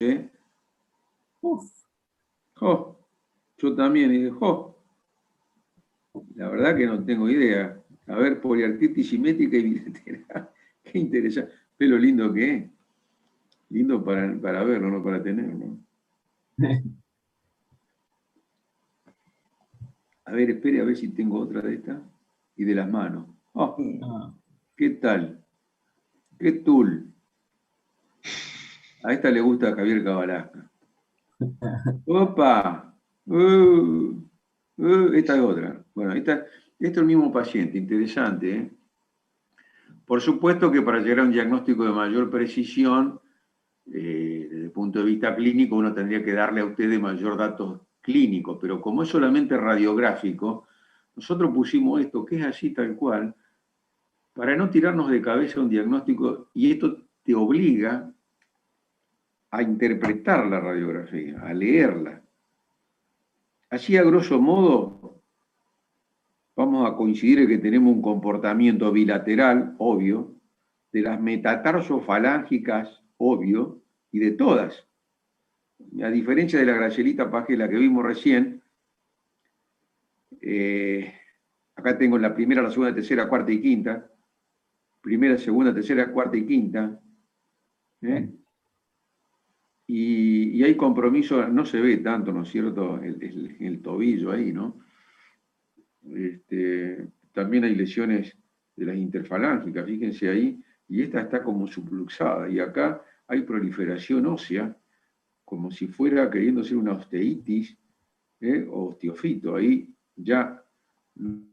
¿eh? Uf. Jo, yo también, y dije, jo, la verdad que no tengo idea. A ver, poliartritis simétrica y bilateral. Qué interesante. Pero lindo que es. Lindo para verlo, no para tenerlo. A ver, espere a ver si tengo otra de estas. Y de las manos. Oh, Ah, ¿qué tal? ¿Qué tul? A esta le gusta a Javier Cabalasca. ¡Opa! Esta es otra. Bueno, este es el mismo paciente, interesante, ¿eh? Por supuesto que para llegar a un diagnóstico de mayor precisión, desde el punto de vista clínico, uno tendría que darle a ustedes mayor datos clínicos, pero como es solamente radiográfico, nosotros pusimos esto, que es así tal cual, para no tirarnos de cabeza un diagnóstico, y esto te obliga a interpretar la radiografía, a leerla. Así, a grosso modo, vamos a coincidir en que tenemos un comportamiento bilateral, obvio, de las metatarsofalángicas, obvio, y de todas. A diferencia de la Gracielita Pagela que vimos recién, acá tengo la primera, la segunda, tercera, cuarta y quinta, primera, segunda, tercera, cuarta y quinta, ¿eh? Y hay compromiso, no se ve tanto, ¿no es cierto?, el tobillo ahí, ¿no? También hay lesiones de las interfalángicas, fíjense ahí, y esta está como subluxada, y acá hay proliferación ósea, como si fuera queriendo ser una osteitis, o osteofito, ahí ya en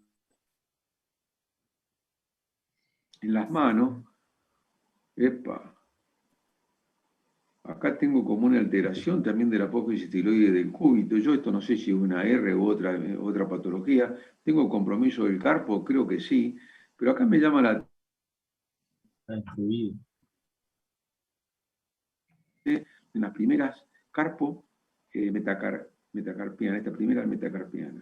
las manos, epa, acá tengo como una alteración también de la apófisis estiloide del cúbito. Yo esto no sé si es una R u otra patología. Tengo compromiso del carpo, creo que sí, pero acá me llama la está destruido. en las primeras carpo metacarpiana, esta primera metacarpiana.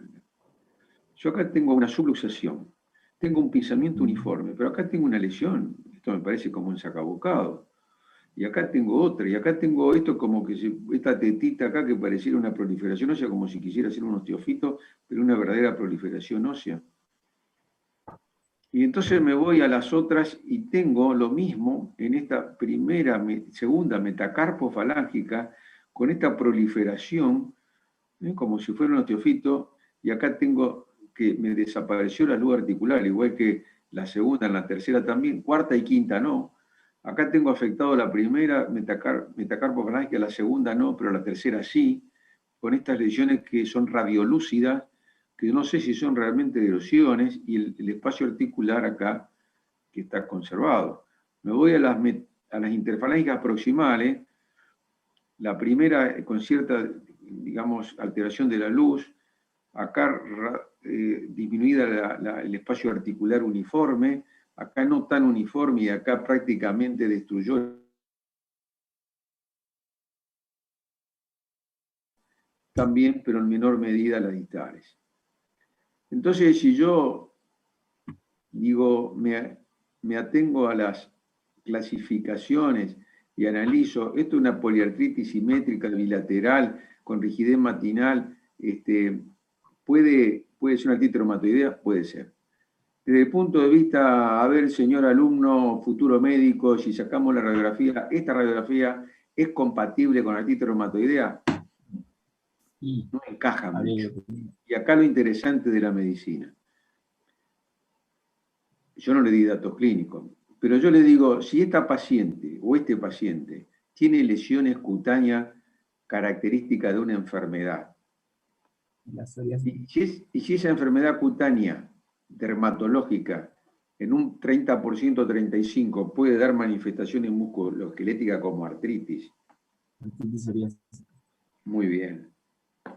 Yo acá tengo una subluxación, tengo un pisamiento uniforme, pero acá tengo una lesión. Esto me parece como un sacabocado. Y acá tengo otra, y acá tengo esto como que esta tetita acá que pareciera una proliferación ósea, como si quisiera hacer un osteofito, pero una verdadera proliferación ósea. Y entonces me voy a las otras y tengo lo mismo en esta segunda metacarpofalángica, con esta proliferación, como si fuera un osteofito, y acá tengo que me desapareció la luz articular, igual que la segunda, en la tercera también, cuarta y quinta no. Acá tengo afectado la primera metacarpofalángica, la segunda no, pero la tercera sí, con estas lesiones que son radiolúcidas, que no sé si son realmente erosiones, y el espacio articular acá que está conservado. Me voy a las interfalángicas proximales, la primera con cierta, digamos, alteración de la luz, acá disminuida el espacio articular uniforme, acá no tan uniforme y acá prácticamente destruyó también, pero en menor medida las distales. Entonces, si yo digo, me atengo a las clasificaciones y analizo, esto es una poliartritis simétrica bilateral con rigidez matinal, puede ser una artritis reumatoidea, puede ser. Desde el punto de vista, a ver, señor alumno, futuro médico, si sacamos la radiografía, ¿esta radiografía es compatible con la artritis reumatoidea? Y No encaja habría mucho. que... Y acá lo interesante de la medicina. Yo no le di datos clínicos, pero yo le digo, si esta paciente o este paciente tiene lesiones cutáneas características de una enfermedad, La psoriasis. y si esa enfermedad cutánea dermatológica en un 30%, 35%, puede dar manifestaciones musculoesqueléticas como artritis, Artritis psoriásica. muy bien.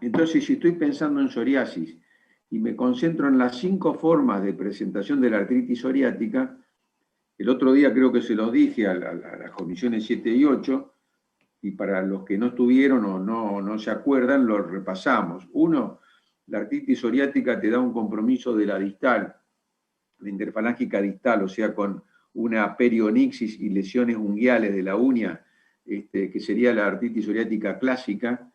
Entonces, si estoy pensando en psoriasis y me concentro en las 5 formas de presentación de la artritis psoriática, el otro día creo que se los dije a las comisiones 7 y 8, y para los que no estuvieron o no se acuerdan, lo repasamos. Uno, la artritis psoriática te da un compromiso de la distal, la interfalángica distal, o sea, con una perionixis y lesiones unguiales de la uña, que sería la artritis psoriática clásica,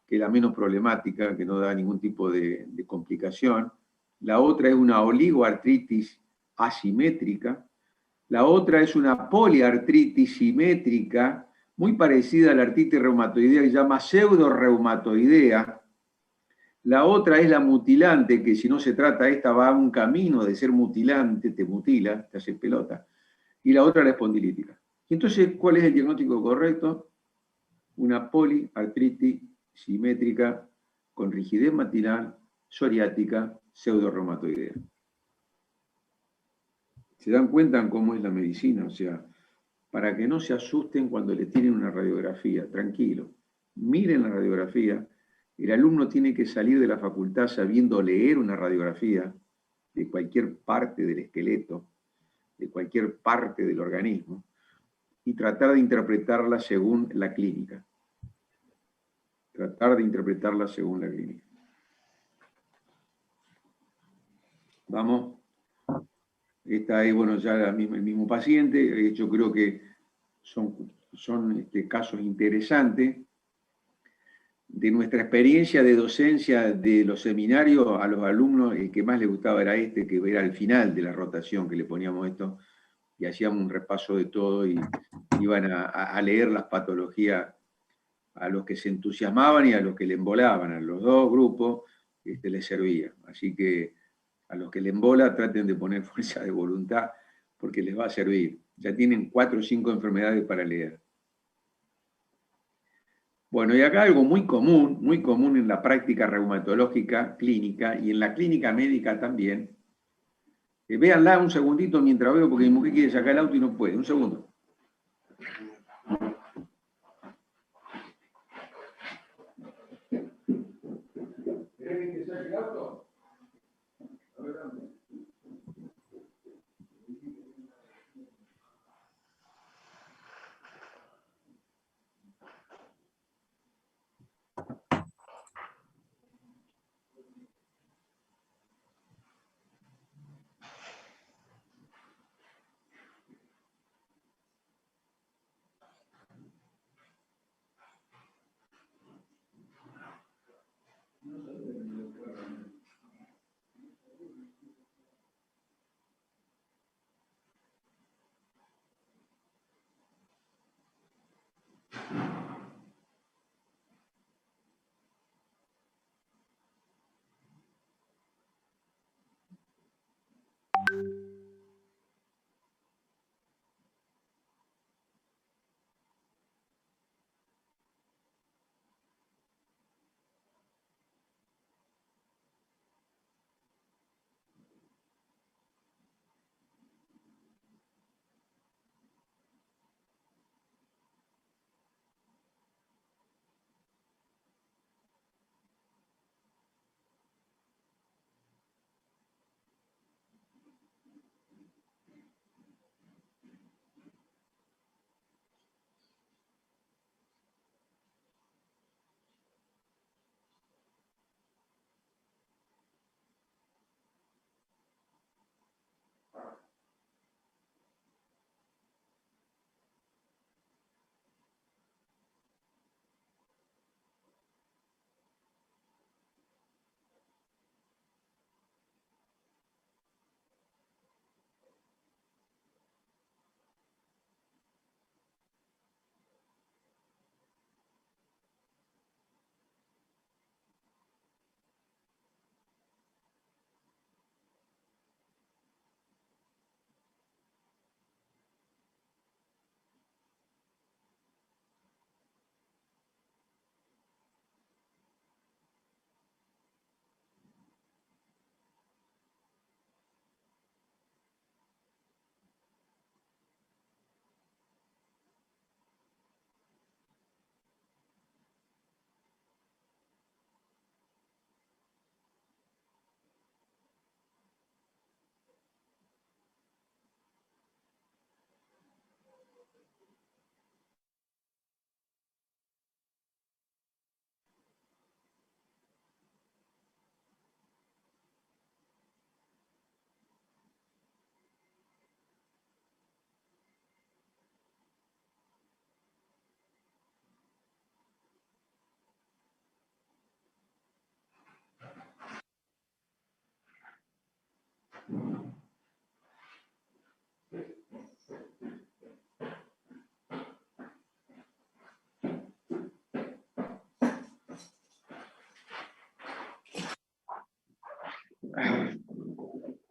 que es la menos problemática, que no da ningún tipo de complicación. La otra es una oligoartritis asimétrica. La otra es una poliartritis simétrica, muy parecida a la artritis reumatoidea, que se llama pseudoreumatoidea. La otra es la mutilante, que si no se trata esta va a un camino de ser mutilante, te mutila, te hace pelota. Y la otra es la espondilítica. Entonces, ¿cuál es el diagnóstico correcto? Una poliartritis simétrica con rigidez matinal, psoriática, pseudoreumatoidea. ¿Se dan cuenta cómo es la medicina? O sea, para que no se asusten cuando le tienen una radiografía, tranquilo, miren la radiografía. El alumno tiene que salir de la facultad sabiendo leer una radiografía de cualquier parte del esqueleto, de cualquier parte del organismo, y tratar de interpretarla según la clínica. Tratar de interpretarla según la clínica. Vamos. Esta es, bueno, ya el mismo paciente. Yo creo que son casos interesantes. De nuestra experiencia de docencia de los seminarios, a los alumnos el que más les gustaba era que era al final de la rotación que le poníamos esto, y hacíamos un repaso de todo y iban a leer las patologías a los que se entusiasmaban y a los que le embolaban. A los dos grupos les servía. Así que a los que le embola traten de poner fuerza de voluntad porque les va a servir. Ya tienen 4 o 5 enfermedades para leer. Bueno, y acá algo muy común en la práctica reumatológica clínica y en la clínica médica también. Véanla un segundito mientras veo, porque mi mujer quiere sacar el auto y no puede. Un segundo. ¿Querés que saque el auto? A ver, dame.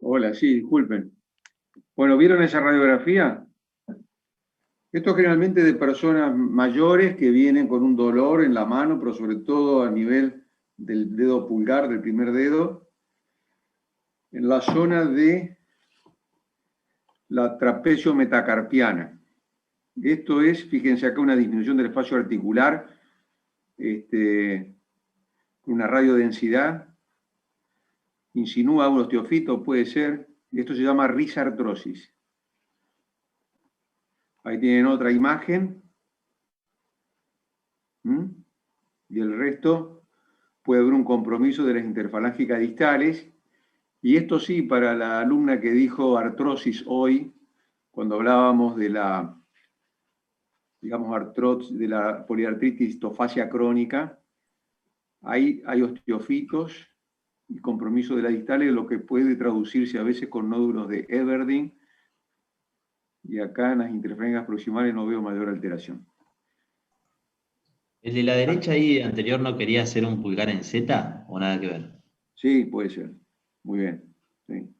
Hola, sí, disculpen. Bueno, ¿vieron esa radiografía? Esto es generalmente de personas mayores que vienen con un dolor en la mano, pero sobre todo a nivel del dedo pulgar, del primer dedo, en la zona de la trapecio metacarpiana. Esto es, fíjense acá, una disminución del espacio articular, una radiodensidad, insinúa un osteofito, puede ser. Esto se llama risartrosis. Ahí tienen otra imagen. Y el resto puede haber un compromiso de las interfalángicas distales. Y esto sí, para la alumna que dijo artrosis hoy, cuando hablábamos de la, digamos, artrosis, de la poliartritis histofasia crónica, ahí hay osteofitos y compromiso de las distales, lo que puede traducirse a veces con nódulos de Everdeen. Y acá en las interfalanges proximales no veo mayor alteración. ¿El de la derecha ahí anterior no quería hacer un pulgar en Z o nada que ver? Sí, puede ser. Muy bien. Sí.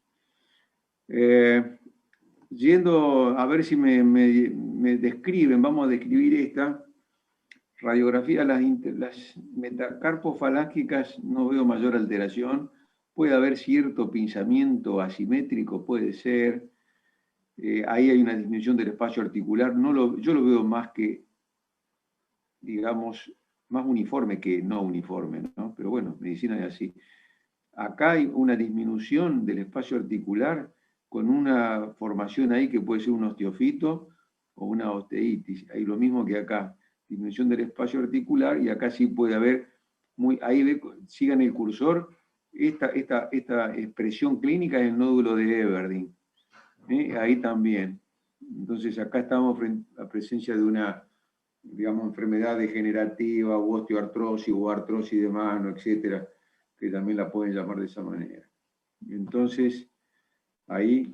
Yendo a ver si me describen, vamos a describir esta radiografía, las metacarpofalángicas no veo mayor alteración, puede haber cierto pinzamiento asimétrico, puede ser, ahí hay una disminución del espacio articular, yo lo veo más que, digamos, más uniforme que no uniforme, ¿no? Pero bueno, medicina es así. Acá hay una disminución del espacio articular con una formación ahí que puede ser un osteofito o una osteitis. Hay lo mismo que acá, disminución del espacio articular, y acá sí puede haber, ahí sigan el cursor, esta expresión clínica es el nódulo de Everdeen. Ahí también. Entonces acá estamos frente a la presencia de una, digamos, enfermedad degenerativa, o osteoartrosis, o artrosis de mano, etcétera, que también la pueden llamar de esa manera. Entonces, ahí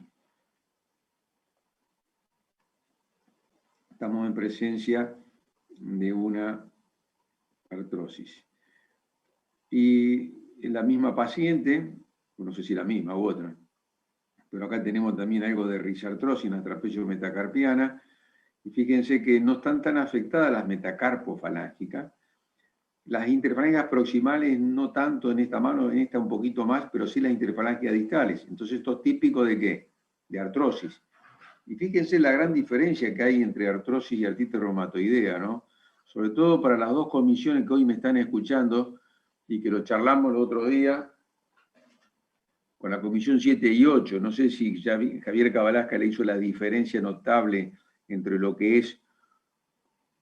estamos en presencia de una artrosis. Y en la misma paciente, no sé si la misma u otra, pero acá tenemos también algo de risartrosis en la trapecio metacarpiana, y fíjense que no están tan afectadas las metacarpofalángicas. Las interfalángias proximales no tanto en esta mano, en esta un poquito más, pero sí las interfalángias distales. Entonces esto es típico ¿de qué? De artrosis. Y fíjense la gran diferencia que hay entre artrosis y artritis reumatoidea, ¿no? Sobre todo para las dos comisiones que hoy me están escuchando y que lo charlamos el otro día con la comisión 7 y 8. No sé si ya Javier Cabalasca le hizo la diferencia notable entre lo que es,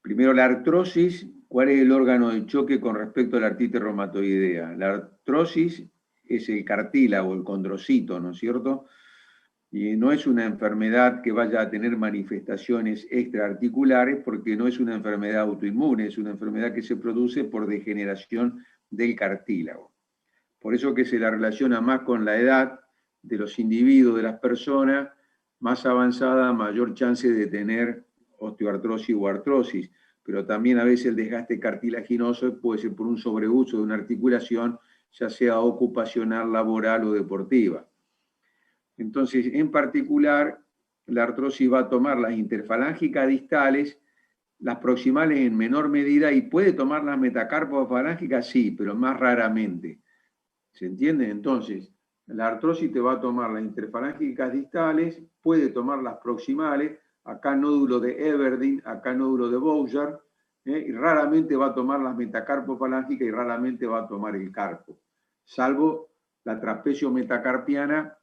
primero, la artrosis. ¿Cuál es el órgano de choque con respecto a la artritis reumatoidea? La artrosis es el cartílago, el condrocito, ¿no es cierto? Y no es una enfermedad que vaya a tener manifestaciones extraarticulares porque no es una enfermedad autoinmune, es una enfermedad que se produce por degeneración del cartílago. Por eso que se la relaciona más con la edad de los individuos, de las personas, más avanzada, mayor chance de tener osteoartrosis o artrosis, pero también a veces el desgaste cartilaginoso puede ser por un sobreuso de una articulación, ya sea ocupacional, laboral o deportiva. Entonces, en particular, la artrosis va a tomar las interfalángicas distales, las proximales en menor medida, y puede tomar las metacarpofalángicas, sí, pero más raramente. ¿Se entiende? Entonces, la artrosis te va a tomar las interfalángicas distales, puede tomar las proximales, acá nódulo de Everdeen, acá nódulo de Bouchard, y raramente va a tomar las metacarpofalángicas y raramente va a tomar el carpo, salvo la trapecio metacarpiana,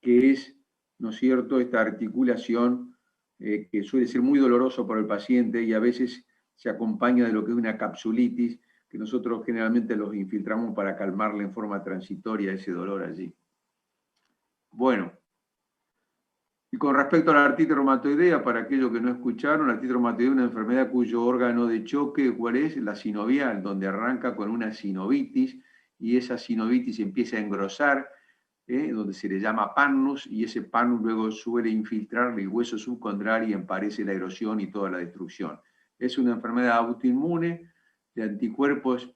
que es, ¿no es cierto?, esta articulación que suele ser muy doloroso para el paciente y a veces se acompaña de lo que es una capsulitis, que nosotros generalmente los infiltramos para calmarle en forma transitoria ese dolor allí. Bueno, y con respecto a la artritis reumatoidea, para aquellos que no escucharon, la artritis reumatoidea es una enfermedad cuyo órgano de choque, ¿cuál es? La sinovial, donde arranca con una sinovitis y esa sinovitis empieza a engrosar donde se le llama pannus, y ese pannus luego suele infiltrar el hueso subcondral y emparece la erosión y toda la destrucción. Es una enfermedad autoinmune de anticuerpos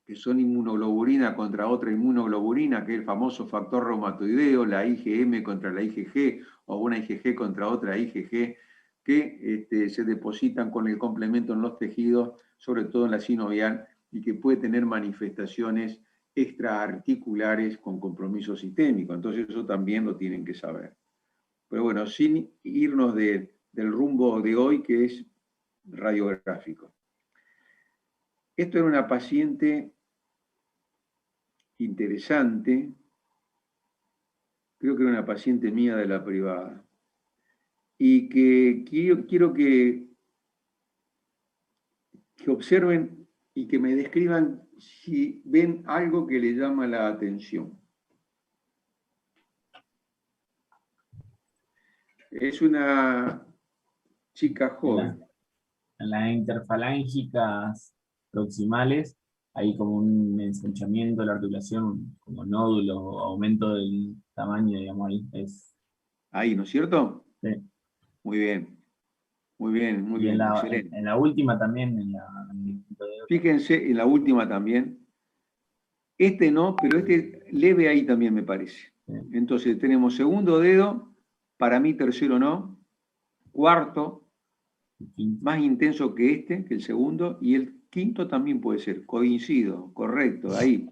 que son inmunoglobulina contra otra inmunoglobulina, que es el famoso factor reumatoideo, la IgM contra la IgG, o una IgG contra otra IgG, que se depositan con el complemento en los tejidos, sobre todo en la sinovial, y que puede tener manifestaciones extraarticulares con compromiso sistémico. Entonces eso también lo tienen que saber. Pero bueno, sin irnos del rumbo de hoy, que es radiográfico. Esto era una paciente interesante, creo que era una paciente mía de la privada, y que quiero que observen y que me describan si ven algo que le llama la atención. Es una chica joven. En las interfalángicas proximales hay como un ensanchamiento de la articulación, como nódulo o aumento del tamaño, digamos, ahí. Ahí, ¿no es cierto? Sí. Muy bien. Muy bien, muy bien, excelente. En la última también, Fíjense, en la última también. Este no, pero este leve ahí también me parece. Sí. Entonces tenemos segundo dedo, para mí tercero no, cuarto, más intenso que este, que el segundo, y el quinto también puede ser, coincido, correcto, ahí.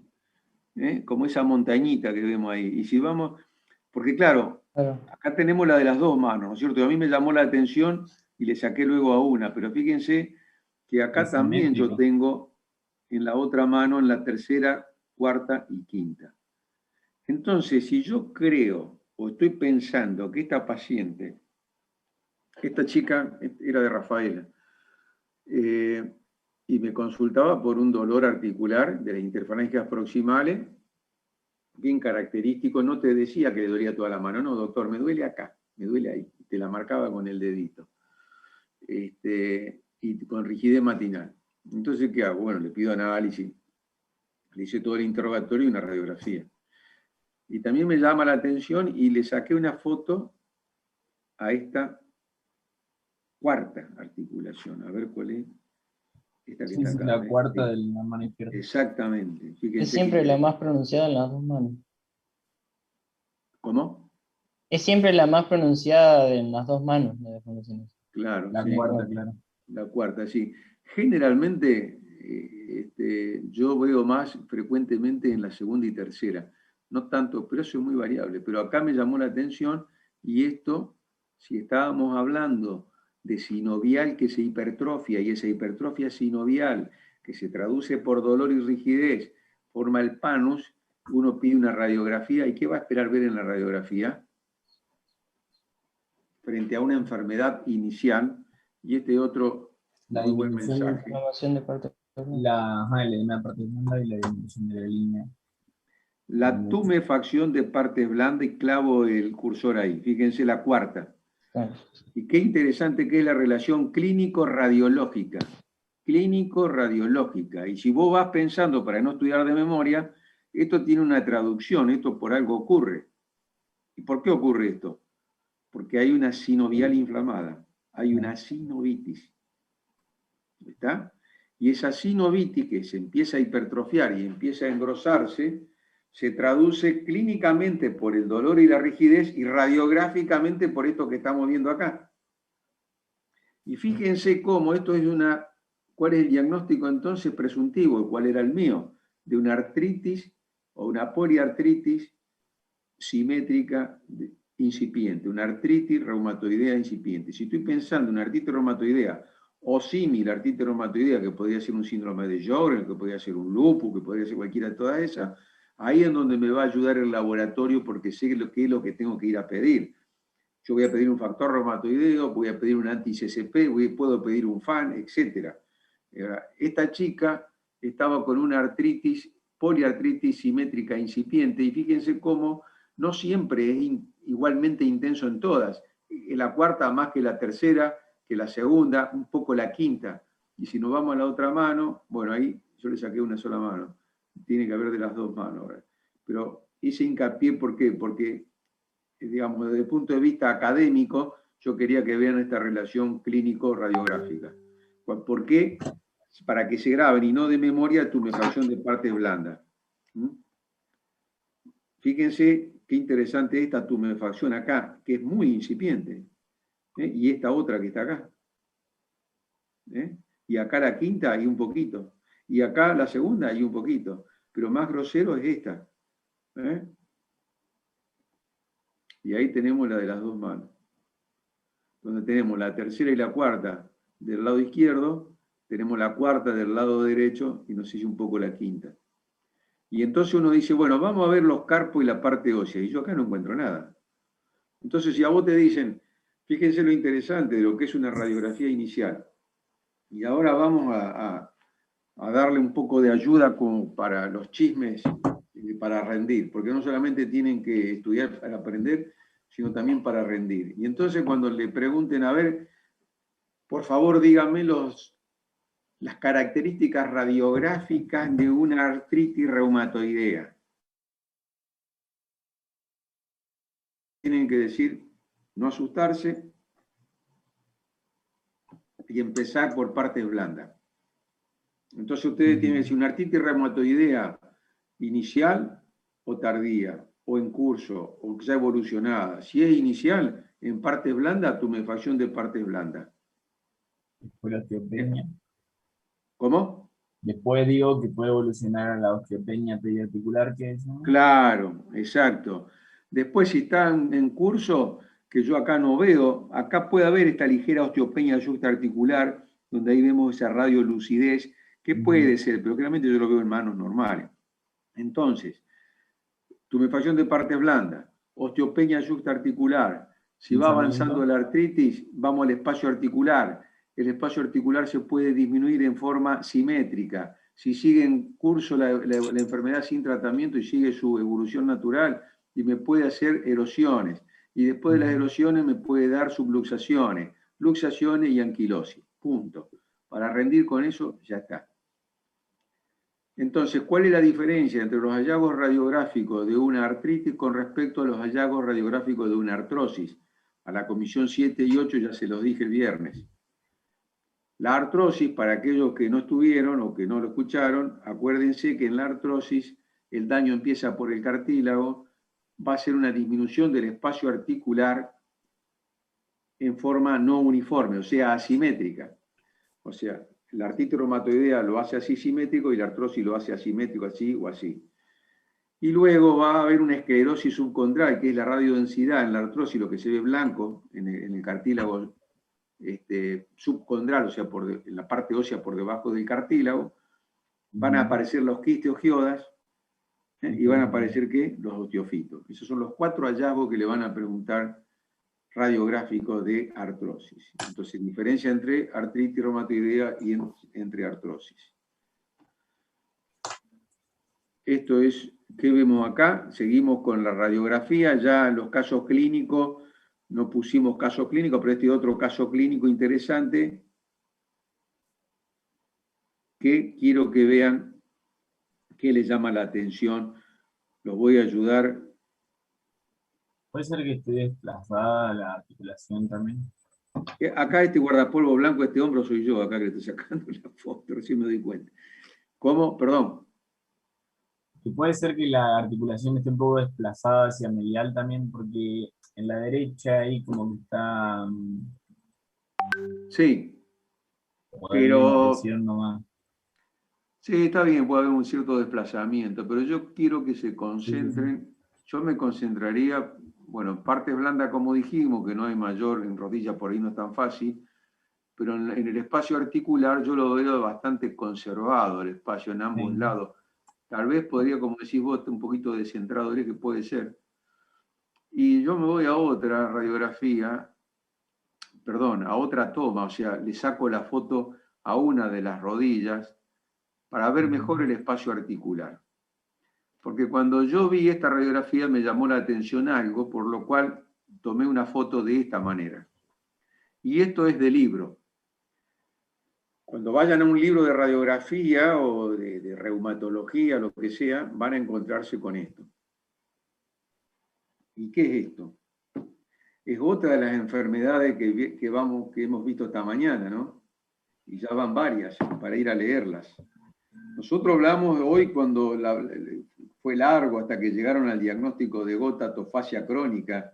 Como esa montañita que vemos ahí. Y si vamos, porque claro, acá tenemos la de las dos manos, ¿no es cierto? Y a mí me llamó la atención y le saqué luego a una, pero fíjense que acá es también simétrico. yo tengo en la otra mano, en la tercera, cuarta y quinta. Entonces, si yo creo o estoy pensando que esta paciente, esta chica era de Rafaela, y me consultaba por un dolor articular de las interfalangias proximales, bien característico, no te decía que le dolía toda la mano, no, doctor, me duele acá, me duele ahí, te la marcaba con el dedito, y con rigidez matinal. Entonces, ¿qué hago? Bueno, le pido análisis, le hice todo el interrogatorio y una radiografía. Y también me llama la atención y le saqué una foto a esta cuarta articulación, a ver cuál es. Esta que Sí, está es acá, la cuarta de la mano izquierda. Exactamente. Fíjense, es siempre la más pronunciada en las dos manos. ¿Cómo? Es siempre la más pronunciada en las dos manos. Claro, La sí. cuarta, claro. La cuarta, sí. Generalmente yo veo más frecuentemente en la segunda y tercera. No tanto, pero eso es muy variable. Pero acá me llamó la atención y esto, si estábamos hablando de sinovial que se hipertrofia y esa hipertrofia sinovial que se traduce por dolor y rigidez, forma el pannus, uno pide una radiografía. ¿Y qué va a esperar ver en la radiografía? Frente a una enfermedad inicial, y este otro muy buen mensaje. La edema de parte blanda y la disminución de la línea. La tumefacción de partes blandas, y clavo el cursor ahí. Fíjense la cuarta. Y qué interesante que es la relación clínico-radiológica. Clínico-radiológica. Y si vos vas pensando, para no estudiar de memoria, esto tiene una traducción, esto por algo ocurre. ¿Y por qué ocurre esto? Porque hay una sinovial inflamada, hay una sinovitis. ¿Está? Y esa sinovitis que se empieza a hipertrofiar y empieza a engrosarse, se traduce clínicamente por el dolor y la rigidez y radiográficamente por esto que estamos viendo acá. Y fíjense cómo esto es una... ¿Cuál es el diagnóstico entonces presuntivo? ¿Cuál era el mío? De una artritis o una poliartritis simétrica incipiente, una artritis reumatoidea incipiente. Si estoy pensando en una artritis reumatoidea o símil artritis reumatoidea, que podría ser un síndrome de Sjögren, que podría ser un lupus, que podría ser cualquiera de todas esas, ahí es donde me va a ayudar el laboratorio porque sé qué es lo que tengo que ir a pedir. Yo voy a pedir un factor reumatoideo, voy a pedir un anti-CCP, puedo pedir un FAN, etc. Esta chica estaba con una artritis, poliartritis simétrica incipiente, y fíjense cómo no siempre es igualmente intenso en todas. La cuarta más que la tercera, que la segunda, un poco la quinta. Y si nos vamos a la otra mano, bueno, ahí yo le saqué una sola mano. Tiene que haber de las dos manos ahora. Pero hice hincapié, ¿por qué? Porque, digamos, desde el punto de vista académico, yo quería que vean esta relación clínico-radiográfica. ¿Por qué? Para que se graben y no de memoria tumefacción de partes blandas. ¿Mm? Fíjense qué interesante esta tumefacción acá, que es muy incipiente. Y esta otra que está acá. Y acá la quinta y un poquito. Y acá la segunda y un poquito. Pero más grosero es esta. Y ahí tenemos la de las dos manos. Donde tenemos la tercera y la cuarta del lado izquierdo, tenemos la cuarta del lado derecho y nos sigue un poco la quinta. Y entonces uno dice, bueno, vamos a ver los carpos y la parte ósea. Y yo acá no encuentro nada. Entonces, si a vos te dicen, fíjense lo interesante de lo que es una radiografía inicial. Y ahora vamos a darle un poco de ayuda como para los chismes, para rendir, porque no solamente tienen que estudiar para aprender, sino también para rendir. Y entonces cuando le pregunten, a ver, por favor díganme las características radiográficas de una artritis reumatoidea. Tienen que decir, no asustarse y empezar por partes blandas. Entonces ustedes tienen que decir una artritis reumatoidea inicial o tardía, o en curso, o ya evolucionada. Si es inicial, en partes blandas, tumefacción de partes blandas. Después la osteopenia. ¿Cómo? Después digo que puede evolucionar a la osteopenia periarticular, que es, ¿no? Claro, exacto. Después, si está en curso, que yo acá no veo, acá puede haber esta ligera osteopenia yuxtaarticular, donde ahí vemos esa radiolucidez, que puede ser, pero claramente yo lo veo en manos normales. Entonces, tumefacción de partes blandas, osteopenia yuxtaarticular. Si va avanzando la artritis, vamos al espacio articular. El espacio articular se puede disminuir en forma simétrica. Si sigue en curso la enfermedad sin tratamiento y sigue su evolución natural, y me puede hacer erosiones. Y después de las erosiones me puede dar subluxaciones, luxaciones y anquilosis. Punto. Para rendir con eso, ya está. Entonces, ¿cuál es la diferencia entre los hallazgos radiográficos de una artritis con respecto a los hallazgos radiográficos de una artrosis? A la comisión 7 y 8 ya se los dije el viernes. La artrosis, para aquellos que no estuvieron o que no lo escucharon, acuérdense que en la artrosis el daño empieza por el cartílago, va a ser una disminución del espacio articular en forma no uniforme, o sea, asimétrica. O sea, la artritis reumatoidea lo hace así simétrico y la artrosis lo hace asimétrico, así o así. Y luego va a haber una esclerosis subcondral, que es la radiodensidad en la artrosis, lo que se ve blanco en el cartílago subcondral, o sea, en la parte ósea por debajo del cartílago. Van a aparecer los quistiogeodas y van a aparecer, ¿qué? Los osteofitos. Esos son los 4 hallazgos que le van a preguntar radiográficos de artrosis. Entonces, diferencia entre artritis reumatoidea y entre artrosis. Esto es, ¿qué vemos acá? Seguimos con la radiografía, ya en los casos clínicos, no pusimos caso clínico, pero este otro caso clínico interesante, que quiero que vean qué les llama la atención. Los voy a ayudar. Puede ser que esté desplazada la articulación también. Acá este guardapolvo blanco, este hombro soy yo, acá que le estoy sacando la foto, recién me doy cuenta. ¿Cómo? Perdón. Y puede ser que la articulación esté un poco desplazada hacia medial también, porque en la derecha ahí como que está... Sí, como pero... nomás. Sí, está bien, puede haber un cierto desplazamiento, pero yo quiero que se concentren. Sí. Yo me concentraría, bueno, partes blandas como dijimos, que no hay mayor, en rodilla por ahí no es tan fácil, pero en el espacio articular yo lo veo bastante conservado, el espacio en ambos lados. Tal vez podría, como decís vos, un poquito descentrado, que puede ser. Y yo me voy a otra radiografía, perdón, a otra toma, o sea, le saco la foto a una de las rodillas para ver mejor el espacio articular. Porque cuando yo vi esta radiografía me llamó la atención algo, por lo cual tomé una foto de esta manera. Y esto es de libro. Cuando vayan a un libro de radiografía o de reumatología, lo que sea, van a encontrarse con esto. ¿Y qué es esto? Es otra de las enfermedades que hemos visto esta mañana, ¿no? Y ya van varias para ir a leerlas. Nosotros hablamos hoy cuando fue largo hasta que llegaron al diagnóstico de gota atofasia crónica,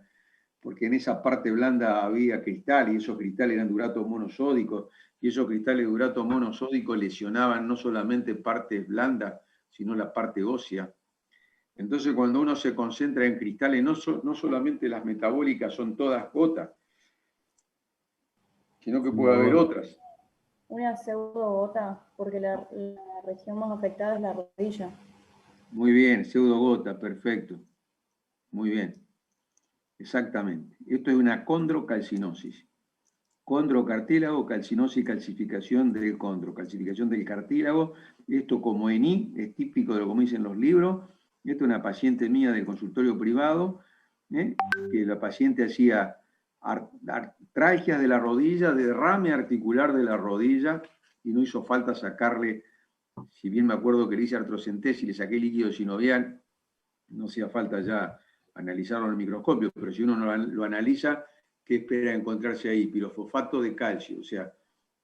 porque en esa parte blanda había cristal y esos cristales eran de urato monosódico, y esos cristales de urato monosódico lesionaban no solamente partes blandas, sino la parte ósea. Entonces, cuando uno se concentra en cristales, no solamente las metabólicas son todas gotas, sino que puede haber otras. Una pseudogota, porque la región más afectada es la rodilla. Muy bien, pseudogota, perfecto. Muy bien. Exactamente. Esto es una condrocalcinosis. Condrocartílago, calcinosis, calcificación del condro, calcificación del cartílago. Esto como ENI, es típico de lo que dicen los libros. Esto es una paciente mía del consultorio privado, que la paciente hacía artralgias de la rodilla, derrame articular de la rodilla, y no hizo falta sacarle, si bien me acuerdo que le hice artrocentesis y le saqué líquido sinovial, no hacía falta ya analizarlo en el microscopio, pero si uno lo analiza, ¿qué espera encontrarse ahí? Pirofosfato de calcio, o sea,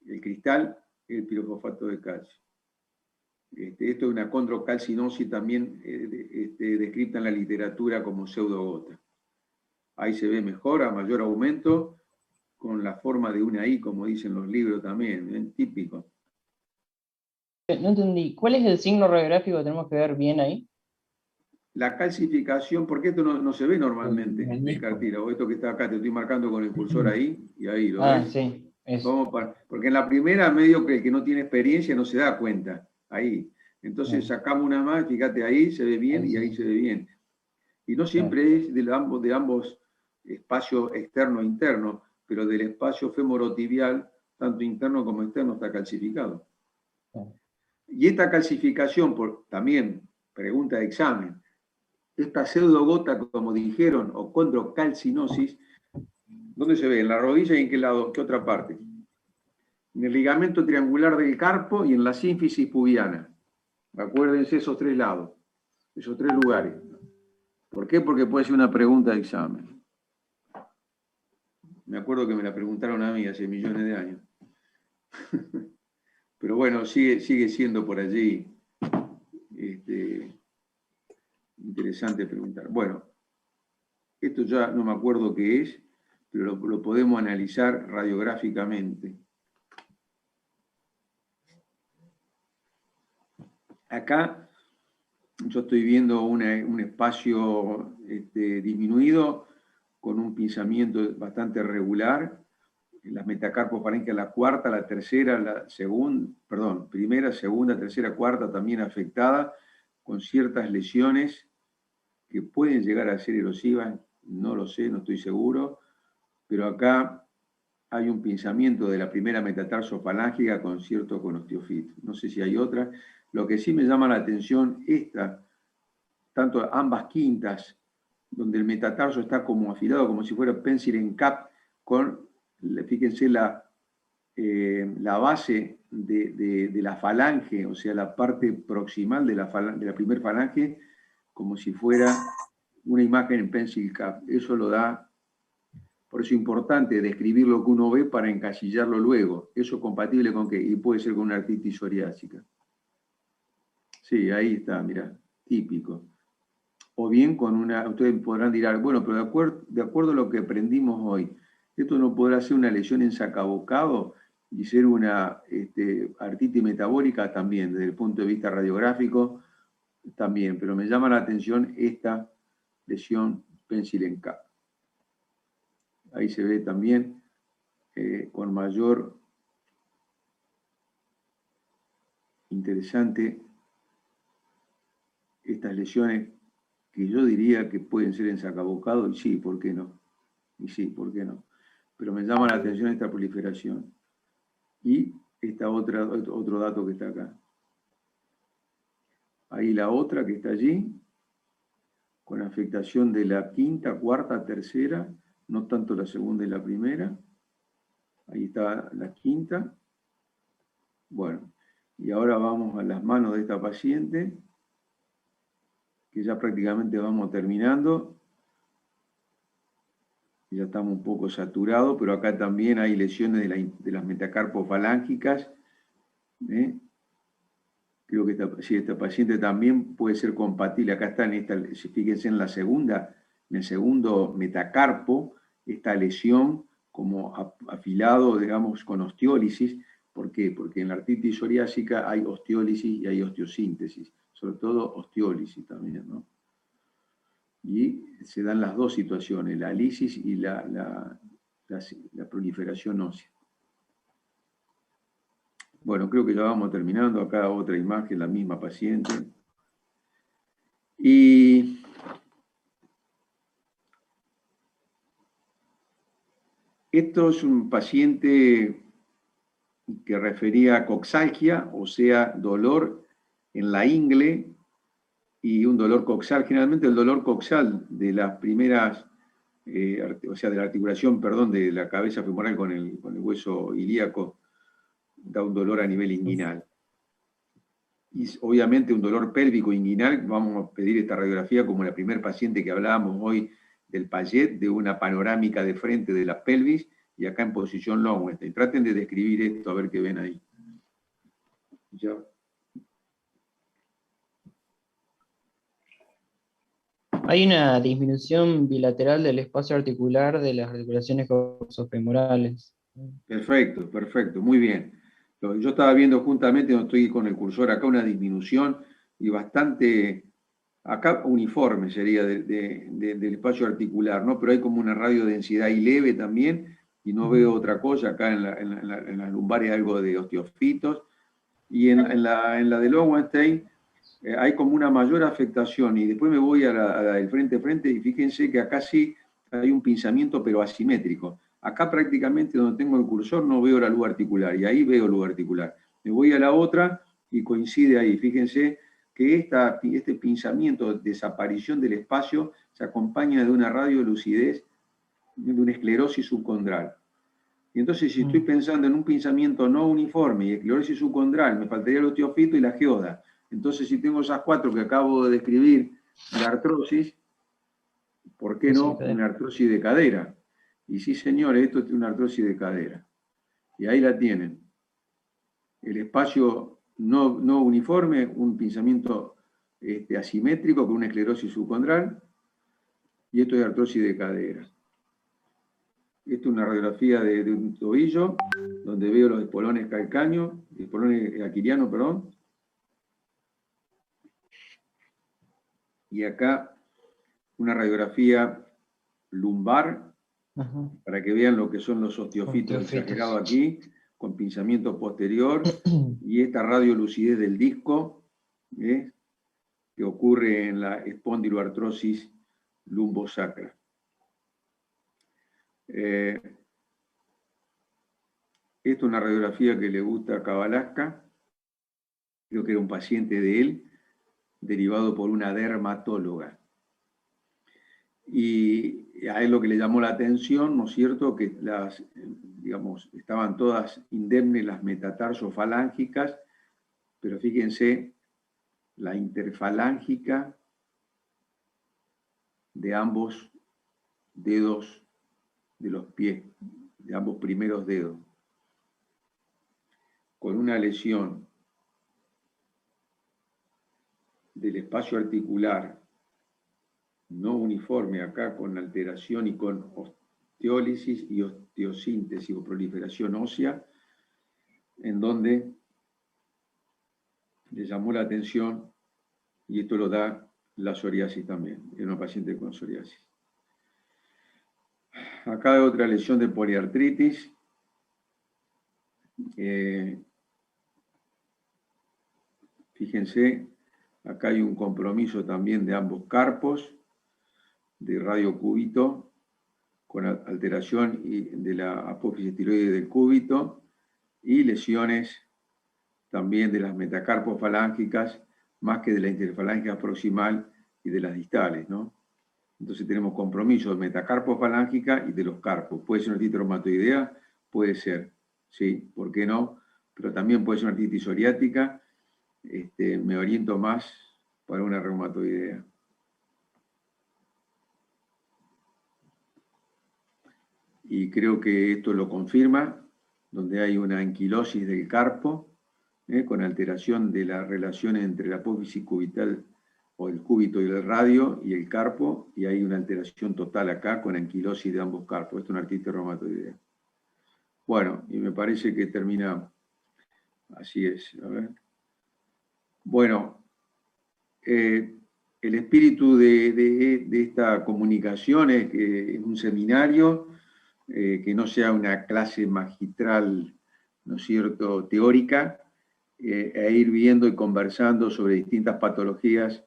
el cristal, el pirofosfato de calcio. Esto es una condrocalcinosis también descrita en la literatura como pseudogota. Ahí se ve mejor, a mayor aumento, con la forma de una I, como dicen los libros también, ¿eh? Típico. No entendí. ¿Cuál es el signo radiográfico que tenemos que ver bien ahí? La calcificación, porque esto no se ve normalmente, el cartílago. Esto que está acá, te estoy marcando con el cursor ahí, y ahí lo ves. Sí, eso. Porque en la primera, medio que el que no tiene experiencia no se da cuenta, ahí. Entonces sacamos una más, fíjate ahí, se ve bien, y ahí se ve bien. Y no siempre es de ambos espacios externo e interno, pero del espacio femorotibial, tanto interno como externo, está calcificado. Y esta calcificación, también, pregunta de examen, esta pseudogota, como dijeron, o condrocalcinosis, ¿dónde se ve? ¿En la rodilla y en qué lado? ¿Qué otra parte? En el ligamento triangular del carpo y en la sínfisis pubiana. Acuérdense esos tres lados, esos tres lugares. ¿Por qué? Porque puede ser una pregunta de examen. Me acuerdo que me la preguntaron a mí hace millones de años. Pero bueno, sigue siendo por allí interesante preguntar. Bueno, esto ya no me acuerdo qué es, pero lo podemos analizar radiográficamente. Acá yo estoy viendo un espacio disminuido con un pinzamiento bastante regular. Las metacarpofaringeas, la cuarta, la tercera, la segunda, perdón, primera, segunda, tercera, cuarta también afectada, con ciertas lesiones que pueden llegar a ser erosivas, no lo sé, no estoy seguro, pero acá hay un pinzamiento de la primera metatarsofalágica con cierto conostiofito. No sé si hay otra. Lo que sí me llama la atención, tanto ambas quintas, donde el metatarso está como afilado, como si fuera pencil en cap, fíjense la base de la falange, o sea, la parte proximal de la primer falange, como si fuera una imagen en pencil cap. Eso lo da, por eso es importante describir lo que uno ve para encasillarlo luego. Eso es compatible con qué, y puede ser con una artritis psoriásica. Sí, ahí está, mirá, típico. O bien con ustedes podrán decir, bueno, pero de acuerdo a lo que aprendimos hoy, esto no podrá ser una lesión en sacabocado y ser una artritis metabólica también, desde el punto de vista radiográfico también, pero me llama la atención esta lesión pencil en cap. Ahí se ve también con mayor interesante estas lesiones que yo diría que pueden ser en sacabocado, y sí, ¿por qué no? Y sí, ¿por qué no? Pero me llama la atención esta proliferación. Y otro dato que está acá. Ahí la otra que está allí, con afectación de la quinta, cuarta, tercera, no tanto la segunda y la primera. Ahí está la quinta. Bueno, y ahora vamos a las manos de esta paciente, que ya prácticamente vamos terminando. Ya estamos un poco saturados, pero acá también hay lesiones de las metacarpofalángicas. Creo que esta paciente también puede ser compatible. Acá está fíjense en en el segundo metacarpo, esta lesión como afilado, digamos, con osteólisis. ¿Por qué? Porque en la artritis psoriásica hay osteólisis y hay osteosíntesis, sobre todo osteólisis también, ¿no? Y se dan las dos situaciones, la lisis y la proliferación ósea. Bueno, creo que ya vamos terminando. Acá otra imagen, la misma paciente. Y esto es un paciente que refería a coxalgia, o sea, dolor en la ingle y un dolor coxal. Generalmente el dolor coxal de las primeras, o sea, de la articulación, perdón, de la cabeza femoral con el hueso ilíaco, da un dolor a nivel inguinal. Y obviamente un dolor pélvico inguinal, vamos a pedir esta radiografía como la primer paciente que hablábamos hoy del Payet, de una panorámica de frente de la pelvis, y acá en posición Lowenstein. Traten de describir esto, a ver qué ven ahí. Ya. Hay una disminución bilateral del espacio articular de las articulaciones coxofemorales. Perfecto, perfecto, muy bien. Yo estaba viendo juntamente, no estoy con el cursor acá, una disminución y bastante, acá uniforme sería del espacio articular, ¿no? Pero hay como una radiodensidad ahí leve también, y no veo otra cosa. Acá en las lumbares algo de osteofitos, y en la de Lowenstein hay como una mayor afectación, y después me voy a la del frente, y fíjense que acá sí hay un pinzamiento, pero asimétrico. Acá prácticamente donde tengo el cursor no veo la luz articular, y ahí veo luz articular. Me voy a la otra y coincide ahí. Fíjense que este pinzamiento, desaparición del espacio, se acompaña de una radiolucidez, de una esclerosis subcondral. Y entonces, si estoy pensando en un pinzamiento no uniforme y esclerosis subcondral, me faltaría el osteofito y la geoda. Entonces, si tengo esas cuatro que acabo de describir, la artrosis, ¿por qué no una artrosis de cadera? Y sí, señores, esto es una artrosis de cadera. Y ahí la tienen. El espacio no uniforme, un pinzamiento asimétrico con una esclerosis subcondral, y esto es artrosis de cadera. Esto es una radiografía de un tobillo, donde veo los espolones calcáneos, espolones aquilianos, perdón. Y acá una radiografía lumbar, para que vean lo que son los osteofitos exagerados aquí, con pinzamiento posterior, y esta radiolucidez del disco, que ocurre en la espondiloartrosis lumbosacra. Esto es una radiografía que le gusta a Kabalasca, creo que era un paciente de él, derivado por una dermatóloga. Y a él lo que le llamó la atención, ¿no es cierto?, que estaban todas indemnes las metatarsofalángicas, pero fíjense, la interfalángica de ambos dedos de los pies, de ambos primeros dedos, con una lesión del espacio articular no uniforme acá, con alteración y con osteólisis y osteosíntesis o proliferación ósea, en donde le llamó la atención, y esto lo da la psoriasis también, en una paciente con psoriasis. Acá hay otra lesión de poliartritis. Fíjense, acá hay un compromiso también de ambos carpos, de radiocúbito, con alteración de la apófisis tiroide del cúbito, y lesiones también de las metacarpofalángicas, más que de la interfalángica proximal y de las distales, ¿no? Entonces tenemos compromiso de metacarpofalángica y de los carpos. ¿Puede ser una artritis reumatoidea? Puede ser, sí, ¿por qué no? Pero también puede ser una artritis psoriática. Me oriento más para una reumatoidea. y creo que esto lo confirma, donde hay una anquilosis del carpo, con alteración de las relaciones entre la apófisis cubital o el cúbito y el radio y el carpo, y hay una alteración total acá con anquilosis de ambos carpos. Esto es una artritis reumatoidea. Bueno, y me parece que termina, así es, a ver. Bueno, el espíritu de esta comunicación es que es un seminario, que no sea una clase magistral, ¿no es cierto?, teórica, e ir viendo y conversando sobre distintas patologías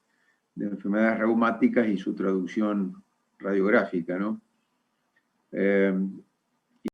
de enfermedades reumáticas y su traducción radiográfica, ¿no?